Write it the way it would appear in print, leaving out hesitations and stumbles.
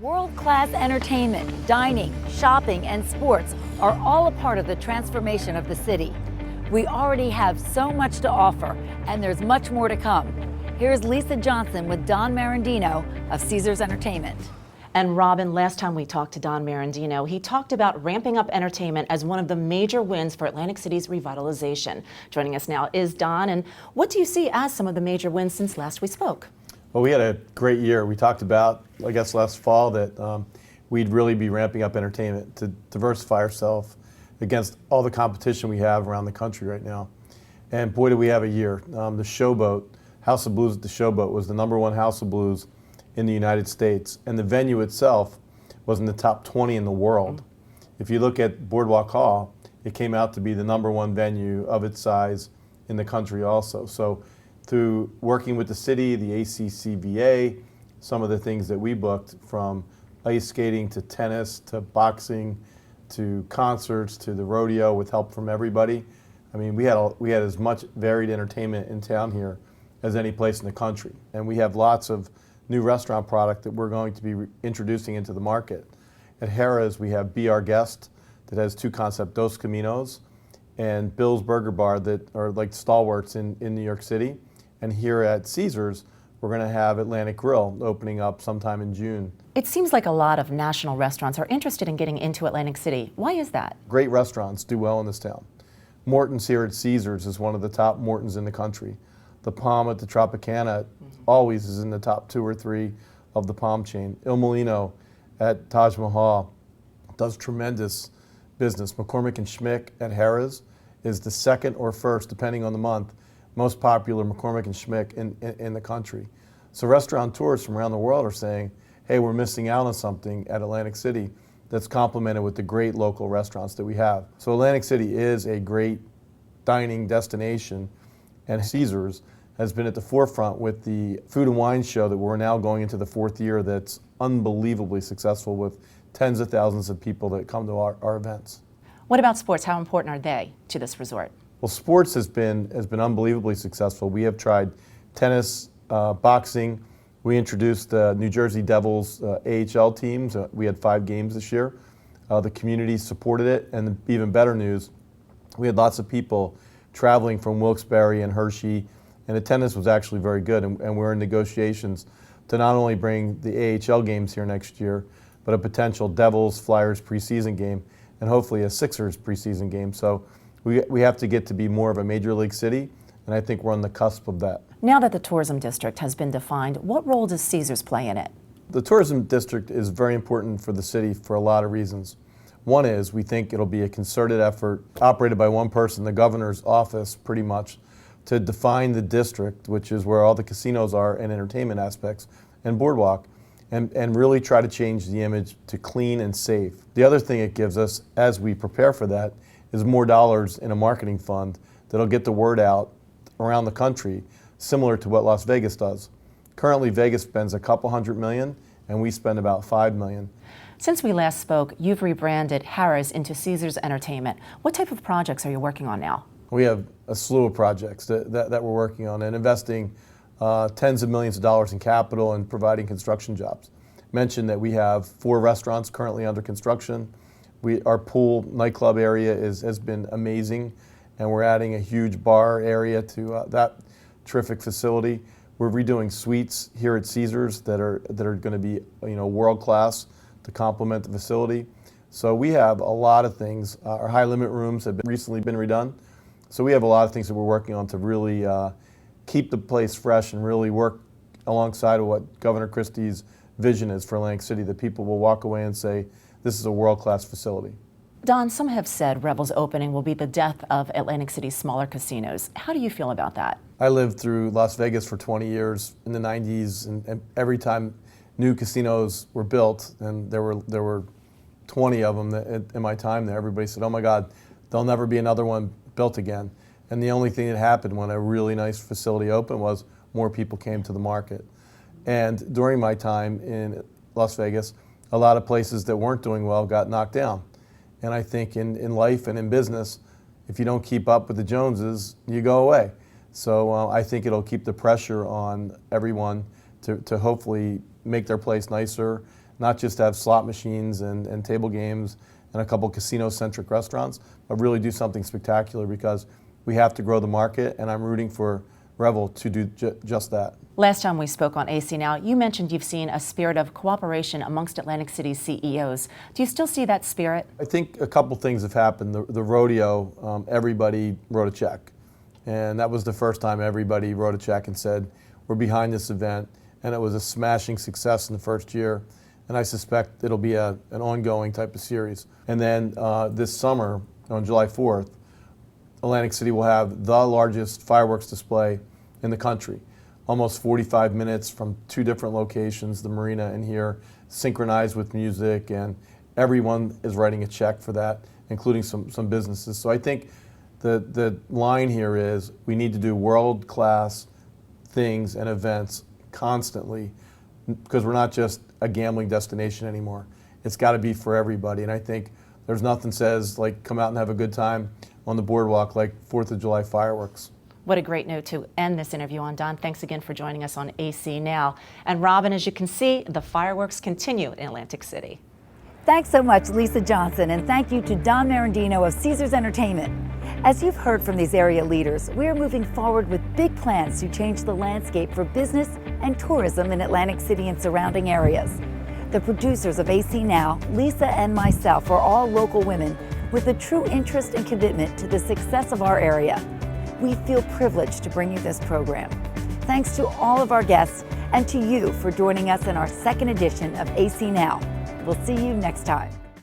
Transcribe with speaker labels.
Speaker 1: World-class entertainment, dining, shopping, and sports are all a part of the transformation of the city. We already have so much to offer, and there's much more to come. Here's Lisa Johnson with Don Marrandino of Caesars Entertainment.
Speaker 2: And Robin, last time we talked to Don Marrandino, he talked about ramping up entertainment as one of the major wins for Atlantic City's revitalization. Joining us now is Don, and what do you see as some of the major wins since last we spoke?
Speaker 3: Well, we had a great year. We talked about, I guess, last fall that we'd really be ramping up entertainment to diversify ourselves against all the competition we have around the country right now. And boy, did we have a year. The Showboat, House of Blues at the Showboat, was the #1 House of Blues in the United States. And the venue itself was in the top 20 in the world. If you look at Boardwalk Hall, it came out to be the #1 venue of its size in the country also. So through working with the city, the ACCVA, some of the things that we booked, from ice skating to tennis to boxing to concerts to the rodeo with help from everybody. I mean, we had as much varied entertainment in town here as any place in the country. And we have lots of new restaurant product that we're going to be introducing into the market. At Harrah's, we have Be Our Guest that has 2 concepts, Dos Caminos, and Bill's Burger Bar that are like stalwarts in New York City. And here at Caesars, we're going to have Atlantic Grill opening up sometime in June.
Speaker 2: It seems like a lot of national restaurants are interested in getting into Atlantic City. Why is that?
Speaker 3: Great restaurants do well in this town. Morton's here at Caesars is one of the top Mortons in the country. The Palm at the Tropicana always is in the top 2 or 3 of the Palm chain. Il Molino at Taj Mahal does tremendous business. McCormick and Schmick at Harrah's is the 2nd or 1st, depending on the month, most popular McCormick and Schmick in the country. So restaurateurs from around the world are saying, hey, we're missing out on something at Atlantic City that's complemented with the great local restaurants that we have. So Atlantic City is a great dining destination, and Caesars has been at the forefront with the food and wine show that we're now going into the 4th year that's unbelievably successful with tens of thousands of people that come to our events.
Speaker 2: What about sports? How important are they to this resort?
Speaker 3: Well, sports has been unbelievably successful. We have tried tennis, boxing. We introduced the New Jersey Devils AHL teams. We had 5 games this year. The community supported it, and the even better news, we had lots of people traveling from Wilkes-Barre and Hershey, and attendance was actually very good. And we're in negotiations to not only bring the AHL games here next year, but a potential Devils Flyers preseason game, and hopefully a Sixers preseason game. So we have to get to be more of a major league city, and I think we're on the cusp of that.
Speaker 2: Now that the tourism district has been defined, what role does Caesars play in it?
Speaker 3: The tourism district is very important for the city for a lot of reasons. One is we think it'll be a concerted effort operated by one person, the governor's office pretty much, to define the district, which is where all the casinos are and entertainment aspects, and Boardwalk, and really try to change the image to clean and safe. The other thing it gives us as we prepare for that is more dollars in a marketing fund that'll get the word out around the country, similar to what Las Vegas does. Currently, Vegas spends a couple $100 million, and we spend about $5 million.
Speaker 2: Since we last spoke, you've rebranded Harrah's into Caesars Entertainment. What type of projects are you working on now?
Speaker 3: We have a slew of projects that we're working on and investing tens of millions of dollars in capital and providing construction jobs. Mentioned that we have 4 restaurants currently under construction. Our pool nightclub area has been amazing, and we're adding a huge bar area to that terrific facility. We're redoing suites here at Caesars that are going to be world class to complement the facility. So we have a lot of things. Our high limit rooms have recently been redone. So we have a lot of things that we're working on to really keep the place fresh and really work alongside of what Governor Christie's vision is for Atlantic City, that people will walk away and say, this is a world-class facility.
Speaker 2: Don, some have said Rebel's opening will be the death of Atlantic City's smaller casinos. How do you feel about that? I
Speaker 3: lived through Las Vegas for 20 years in the 90s, and every time new casinos were built, and there were 20 of them in my time there, everybody said, oh my God, there'll never be another one built again. And the only thing that happened when a really nice facility opened was more people came to the market. And during my time in Las Vegas, a lot of places that weren't doing well got knocked down. And I think in life and in business, if you don't keep up with the Joneses, you go away. So I think it'll keep the pressure on everyone to hopefully make their place nicer, not just have slot machines and table games and a couple casino-centric restaurants, but really do something spectacular, because we have to grow the market, and I'm rooting for Revel to do just that.
Speaker 2: Last time we spoke on AC Now, you mentioned you've seen a spirit of cooperation amongst Atlantic City's CEOs. Do you still see that spirit?
Speaker 3: I think a couple things have happened. The rodeo, everybody wrote a check. And that was the first time everybody wrote a check and said, we're behind this event. And it was a smashing success in the first year. And I suspect it'll be an ongoing type of series. And then this summer, on July 4th, Atlantic City will have the largest fireworks display in the country. Almost 45 minutes from 2 different locations, the marina and here, synchronized with music, and everyone is writing a check for that, including some businesses. So I think the line here is we need to do world-class things and events constantly, because we're not just a gambling destination anymore. It's got to be for everybody, and I think there's nothing says like come out and have a good time on the boardwalk like 4th of July fireworks.
Speaker 2: What a great note to end this interview on, Don. Thanks again for joining us on AC Now. And Robin, as you can see, the fireworks continue in Atlantic City.
Speaker 1: Thanks so much, Lisa Johnson, and thank you to Don Marrandino of Caesars Entertainment. As you've heard from these area leaders, we are moving forward with big plans to change the landscape for business and tourism in Atlantic City and surrounding areas. The producers of AC Now, Lisa and myself, are all local women with a true interest and commitment to the success of our area. We feel privileged to bring you this program. Thanks to all of our guests and to you for joining us in our second edition of AC Now. We'll see you next time.